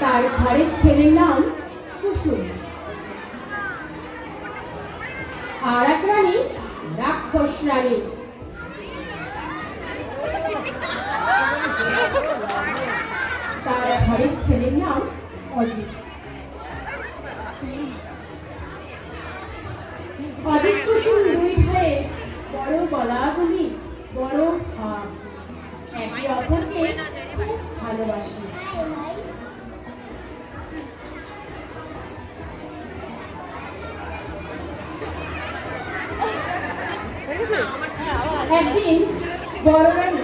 তার ঘরের ছেলের নাম কুসুম। আর এক রানী রাক্ষস রানী। তার ঘরের ছেলের নাম অজিত। অজিত কুসুম দুই ভাইয়ের বড় গলাগুলি, বড় ভাব, একে অপরকে খুব ভালোবাসে। একদিন বড় রানী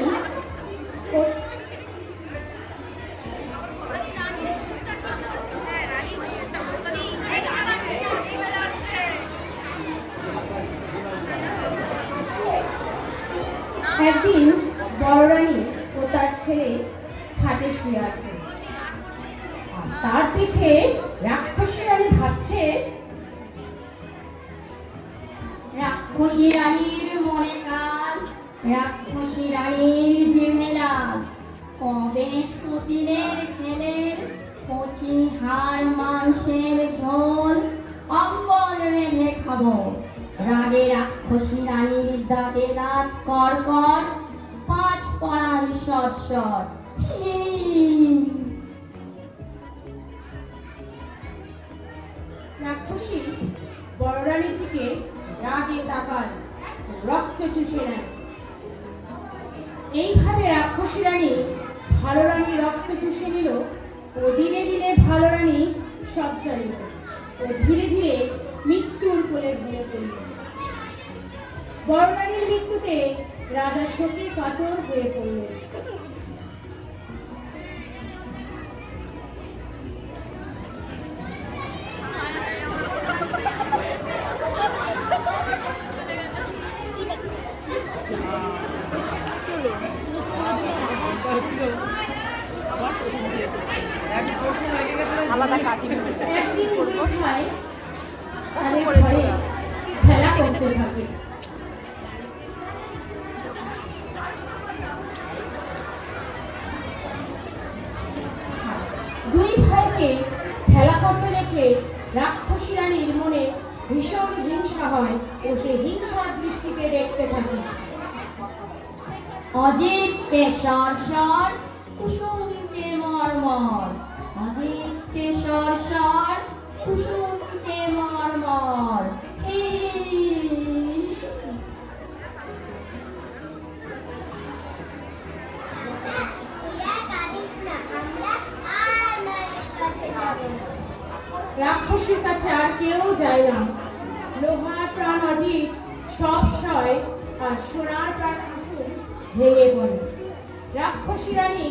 একদিন বড় রানী ও তার ছেলে খাটে শুয়ে আছে। তার দেখে রাক্ষসী রানী ভাবছে, রাক্ষসী রানীর মনে কাল, রাক্ষসী রানীর ঝিমেলা, কবে সতীনের ছেলের কচি হাড় মাংসের ঝোল অম্বল রেঁধে খাবো। রাগে রাক্ষসী রানীর দাঁতে দাঁত কর কর, পাঁচ পড়ান সর। রাক্ষসী বড় রানীর দিকে রাগে তাকায়, রক্ত চুষে নেয়। এইভাবে রাক্ষসী রানী ভালো রানী রক্ত চুষে নিল ও দিনে দিনে ভালো রানী সব চালিল ও ধীরে ধীরে মৃত্যুর কোলে ঢলে পড়ল। বড় রানীর মৃত্যুতে রাজা শোকে কাতর হয়ে পড়লেন। একদিন দুই ভাই তাদের ঘরে খেলা করতে থাকে। দুই ভাইকে খেলা করতে দেখে রাক্ষসী রানীর মনে ভীষণ হিংসা হয় ও সে হিংসার দৃষ্টিতে দেখতে থাকে। অজিতকে সর, কুসুমকে মর। অজিতকে সর, কুসুমকে মর। রাক্ষসীর কাছে আর কেউ যায় না। লোহার প্রাণ অজিত সব সয় আর সোনার প্রাণ কুসুম ভেঙে পড়ে। রাক্ষসী রানী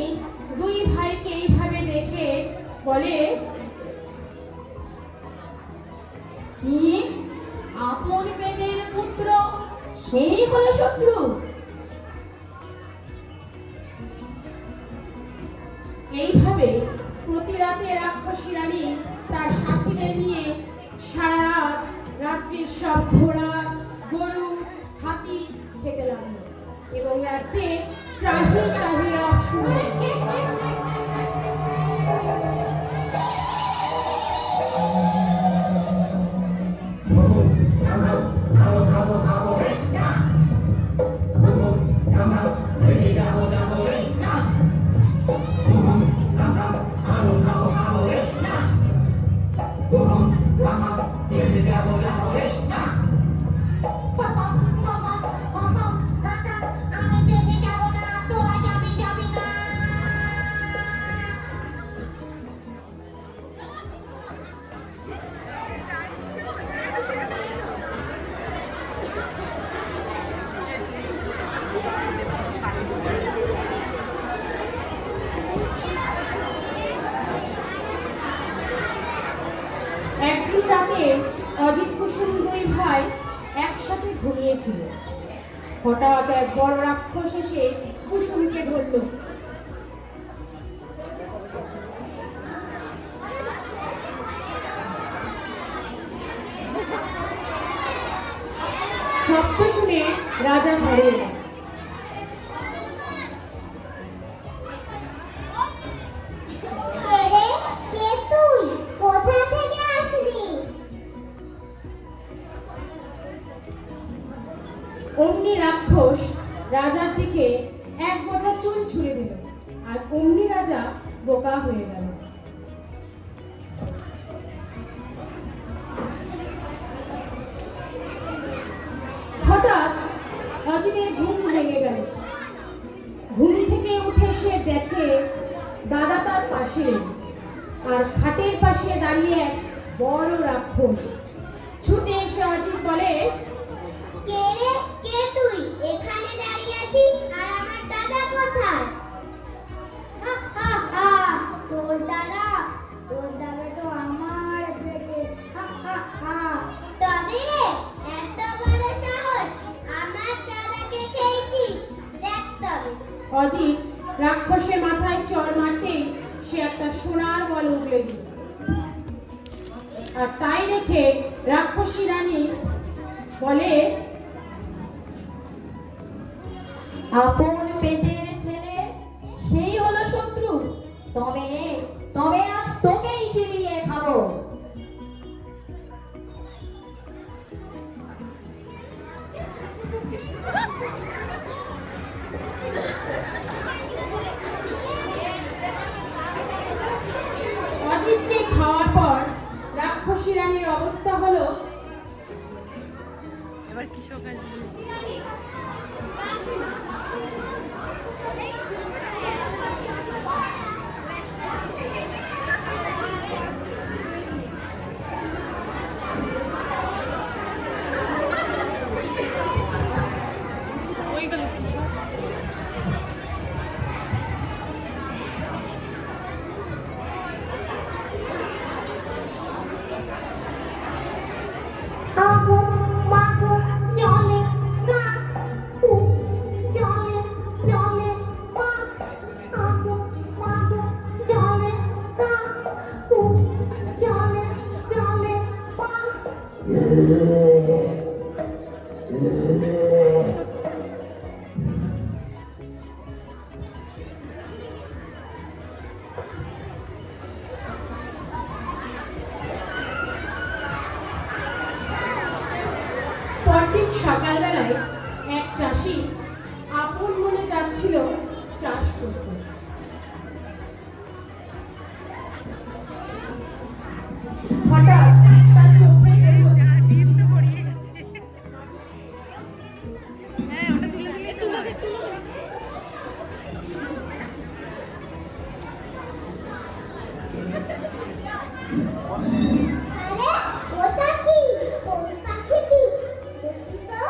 দুই ভাইকে এইভাবে দেখে বলে, কি আপন পেটের পুত্র সেই হলো শত্রু? এইভাবে প্রতি রাতে রাক্ষসী রানী তার সাথীদের নিয়ে সারা রাত রাজ্যের সব ঘোড়া, গরু, হাতি খেতে লাগলো এবং রাজ্যে ত্রাহি ত্রাহি রব শুনল। একদিন রাতে অজিত কুসুম দুই ভাই একসাথে ঘুমিয়েছিল। হঠাৎ এক বড় রাক্ষস এসে কুসুমকে ধরল। শব্দ শুনে রাজা ঘরে এলেন। আর অমনি রাজা বোকা হয়ে গেল। হঠাৎ অজিতের ঘুম ভেঙে গেল। ঘুম থেকে উঠে সে দেখে দাদা তার পাশে, আর খাটের পাশে দাঁড়িয়ে এক বড় রাক্ষস। ছুটে এসে অজিত বলে, কে রে, কে তুই এখানে দাঁড়িয়ে আছিস আর আমার দাদা কোথায়? হা হা হা, তোর দাদা তো আমার পেটে। হা হা হা, তবে রে এত বড় সাহস, আমার দাদাকে খেয়েছিস, দেখ তবে। অজিত রাক্ষসের মাথায় চড় মারতেই সে একটা সোনার বল উগলে দিল। আর তাই দেখে রাক্ষসী রানী বলে, আপন পেটের ছেলে সেই হলো শত্রু, তবে তবে আজ তোকেই চিবিয়ে খাবো। অজিতকে খাওয়ার পর রাক্ষসী রানীর অবস্থা হলো, পরদিন সকালবেলায় এক চাষি আপন মনে যাচ্ছিল চাষ করতে। হঠাৎ তার চোখে পড়ল আরে ওটা কি, কোন পাখিটি? দেখি তো।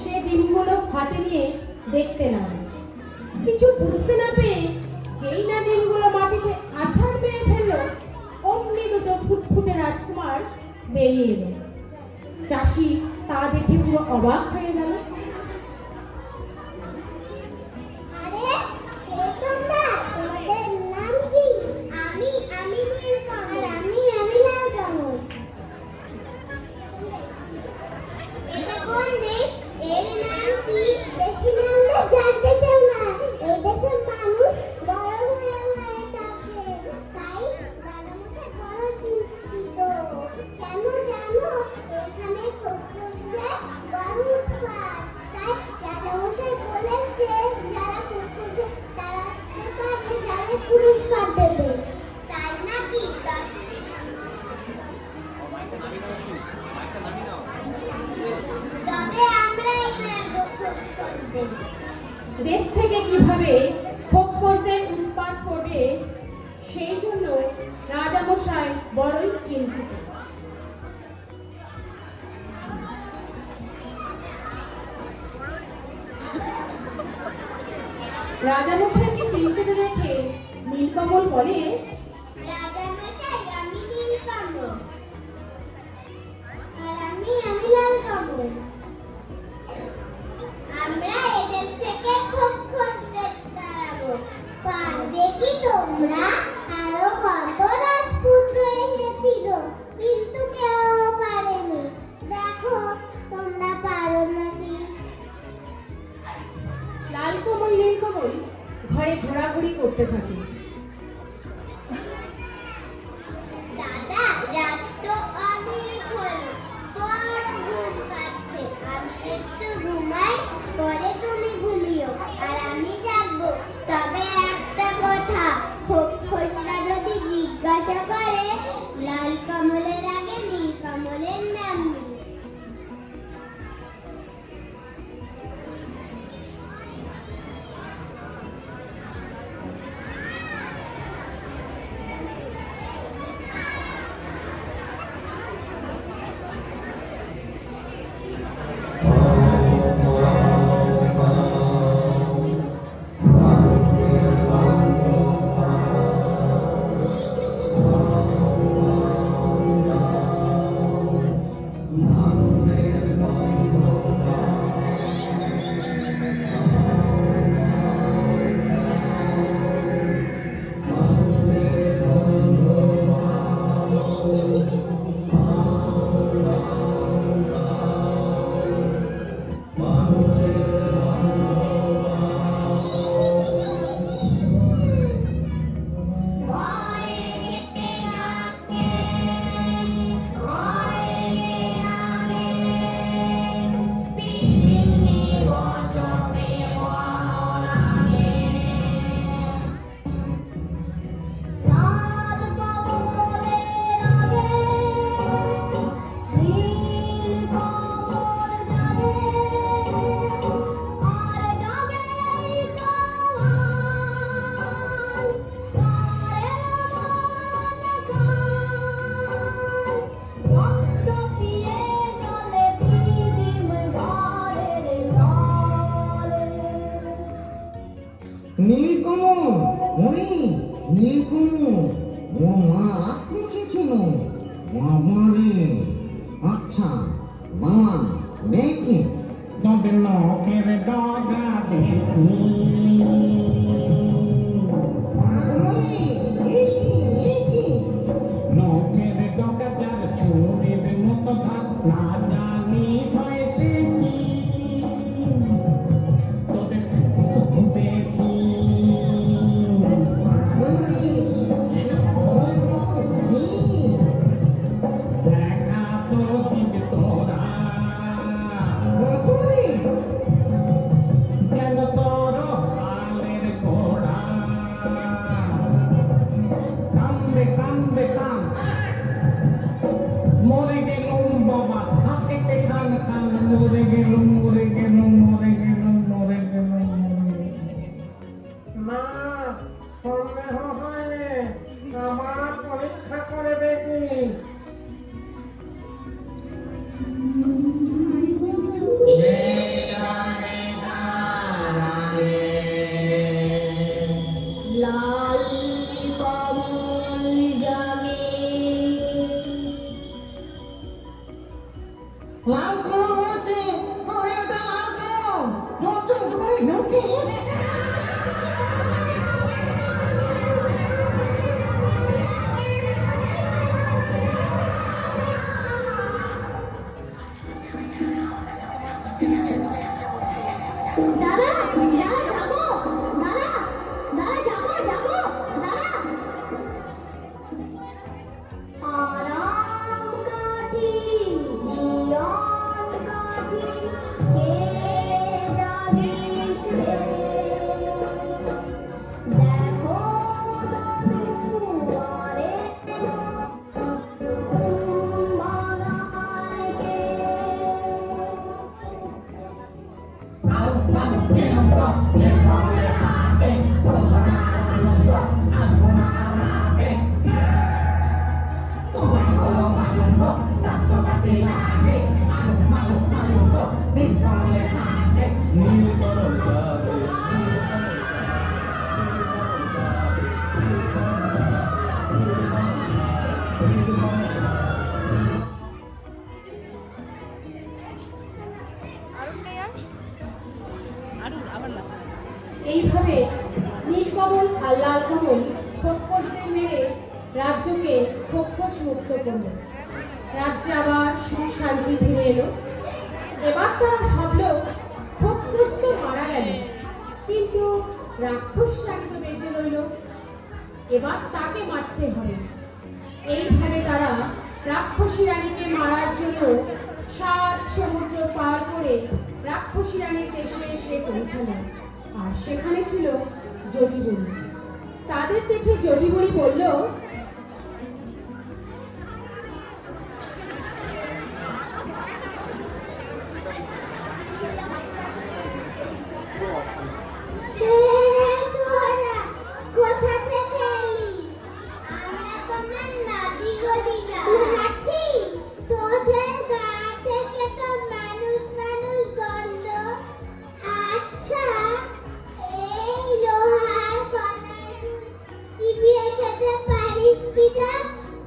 সে ডিমগুলো হাতে নিয়ে দেখতে লাগলো। কিছু বুঝতে না পেরে যেই না ডিমগুলো মাটিতে আছাড় মেরে ফেললো, অমনি দুটো ফুটফুটে রাজকুমার বেরিয়ে এলো। চাষি তা দেখে পুরো অবাক হয়ে গেল। আরে কে তোমরা, তোমাদের নাম কি? আমি নীলকমল। আর আমি লালকমল। এটা কোন দেশ, এর নাম কি? বেশি নামটা জানতে চাও না, এই দেশের মানুষ বড় হয়ে হয়ে থাকে, তাই রাজামশাই বড় চিন্তিত। কেন জানো, এখানে খপ্পরদের বড় উৎপাত, তাই রাজামশাই বলেন যে যারা খপ্পরদের তাড়াতে পারবে যাদের পুরস্কার দেবে। তাই নাকি? তবে আমরা এবার খোঁজ করব। দেশ থেকে কিভাবে খপ্পরদের উৎপাত করবে সেই জন্য রাজামশাই বড়ই চিন্তিত। রাজামশাইকে চিন্তিত দেখে নীলকমল বলে, রাজামশাই আমি নীলকমল। আর আমি লালকমল। আমরা এদের থেকে খপ্পরদের তাড়াবো। পারবে কি তোমরা? আরো কত রাজপুত্র এসেছিল, কিন্তু কেউ পারেনি। দেখো তোমরা পারো নাকি। লালকমল নীলকমল ঘরে ঘোরাঘুরি করতে থাকে। দাদা, রাত তো অনেক হলো, বড় ঘুম পাচ্ছে। আমি একটু ঘুমাই, পরে তুমি ঘুমিও আর আমি জাগবো। তবে ও মা রাক্ষসী ছিল বাবারে। আচ্ছা বাবা দেখি তবে নখের ডগা দেখি নখের ডগা যার ছুরির মতো ভাত না জানি হয় সে কি তোদের দেখি দেখা তো দিক তোরা যেন তোর হালের ঘোড়া কান্দে কান্দে কান মরে গেলুম বাবা হাতে খান খান মরে গেলুম মরে গেলুম মরে গেলুম মরে গেলুম মরে মা সন্দেহ হয়নি আমার পরীক্ষা করে দেখি লাল কমল জামে লাল কলম হয়েছে ওটা লাল কলম ঝরঝর করে ঢুকে দাদা দাদা যাবো দাদা দাদা যাবো যাবো দাদা আরাম কাঠি জীবন কাঠি কে জানিস রে দেখো দুয়ারে বাগায় কে এইভাবে নীলকমল আর লাল কমল খোকসদের মেরে রাজ্যকে খোকস মুক্ত করল। রাজ্যে আবার সুখ শান্তি ফিরে এলো। এবার তারা ভাবলো খোকস তো মারা গেল, কিন্তু রাক্ষস রানী তো বেঁচে রইল, এবার তাকে মারতে হবে। এইভাবে তারা রাক্ষসী রানীকে মারার জন্য 7 সমুদ্র পার করে রাক্ষসী রানীর দেশে এসে পৌঁছালো। আর সেখানে ছিল জটিবুড়ি। তাদের দেখে জটিবুড়ি বলল, তোরা কোথা থেকে এলি? আমরা কোনো নাতি গলি না। নাতি? তোদের গা থেকে তো মানুষ মানুষ গন্ধ। আচ্ছা, এই লোহার কলাই চিবিয়ে খেতে পারিস কিনা?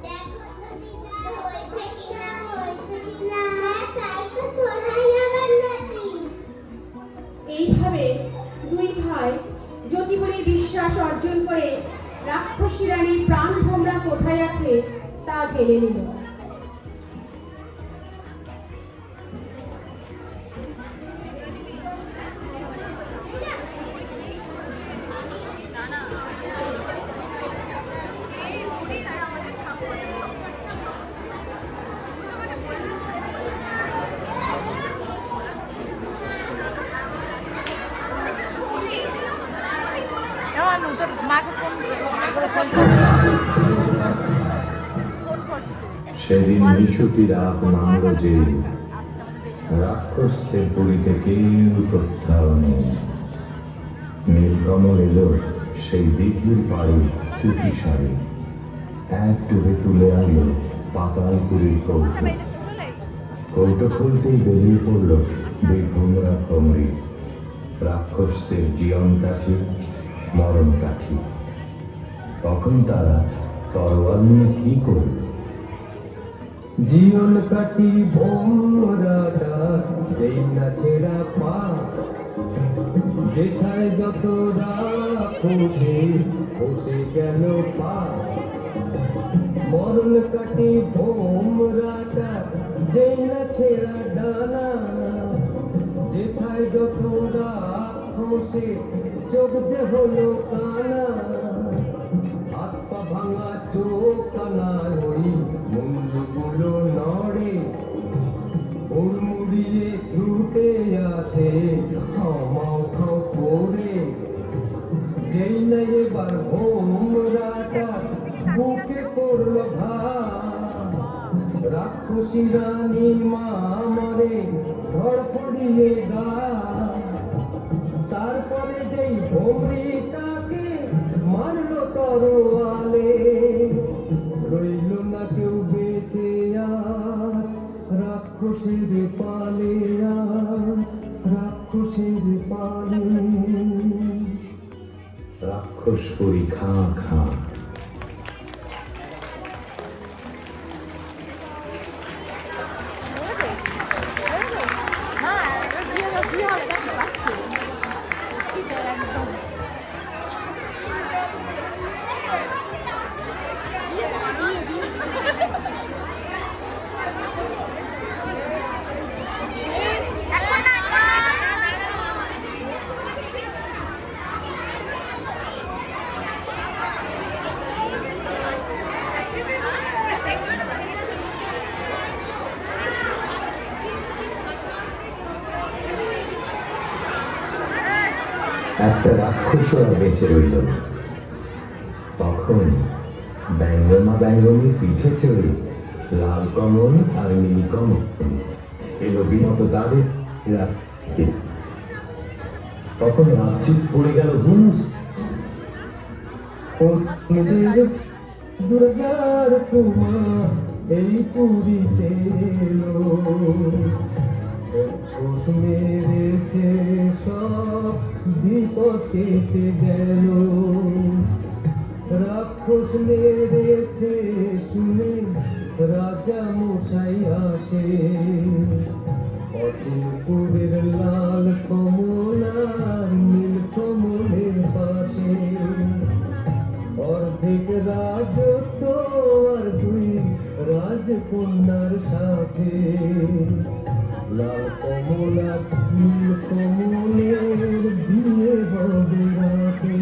দেখো তো দিদা, হয়েছে কিনা, হয়েছে কিনা। হ্যাঁ, তাই তো তোরাই আমার নাতি। এইভাবে দুই ভাই জটিবুড়ির বিশ্বাস অর্জন করে রাক্ষসী রানীর প্রাণ ভোমরা কোথায় আছে তা জেনে নিল। সেদিন নিশুতি রাত নামল যে রাক্ষসদের পুরীতে কেউ কোথাও নেই। নীলকমল এলো সেই দিঘির পাড়ে চুপি সারে, এক ডুবে তুলে আনলো পাতালপুরীর কৌটো। কৌটো খুলতেই বেরিয়ে পড়ল বীরভূমরা ভ্রমরী, রাক্ষসদের জীবন কাঠি মরণ কাঠি। তখন তারা তরোয়াল নিয়ে কি করবে? জীবন কাটি ভোমরাটা যেই না ছেঁড়া পা, যেথায় যত রাখে বসে গেল পা। মরণ কাটি ভোমরাটা যেই না ছেঁড়া ডানা, যেথায় যত রাখে চোখ যে হলো কানা। হাত পা ভাঙা চোখ কানা ওই মুন্ডুগুলো নড়ে, হুড়মুড়িয়ে ছুটে আসে খাও খাও করে। যেই না এবার ভোমরাটা বুকে পড়ল ভার, রাক্ষসী রানী মা মরে ধড়ফড়িয়ে গা। তারপরে যেই ভোমরিটাকে মারলো তরোয়ালে, রইল না কেউ বেঁচে আর রাক্ষসের পালে, আর রাক্ষসের পালে। রাক্ষস পরি খা খা। একটা রাক্ষস আর বেঁচে রইল না। তখন ব্যঙ্গমা ব্যঙ্গমীর পিঠে চড়ে লাল কমল আর নীল কমল এলো বিনত তাদের রাত্রে। তখন রাত্রি পড়ে গেল হুমস। দুর্গার কুমার এই পুরীতে এলো, রাক্ষস মেরেছে সব বিপদ কেটে গেল। রাক্ষস মেরেছে শুনে রাজা মশাই আসে, অচিনপুরের লাল কমল আর নীল কমলের পাশে। অর্ধেক রাজত্ব আর দুই রাজকন্যার সাথে, লাল কমলা নীল কমলের বিয়ে হবে রাতে।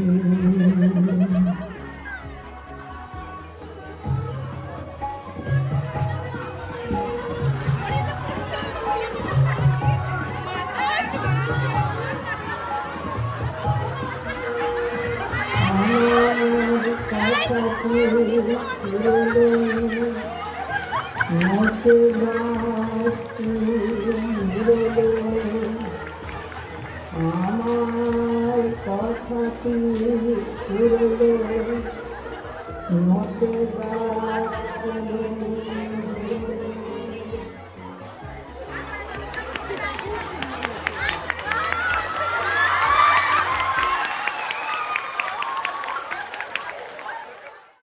আমার কথাটি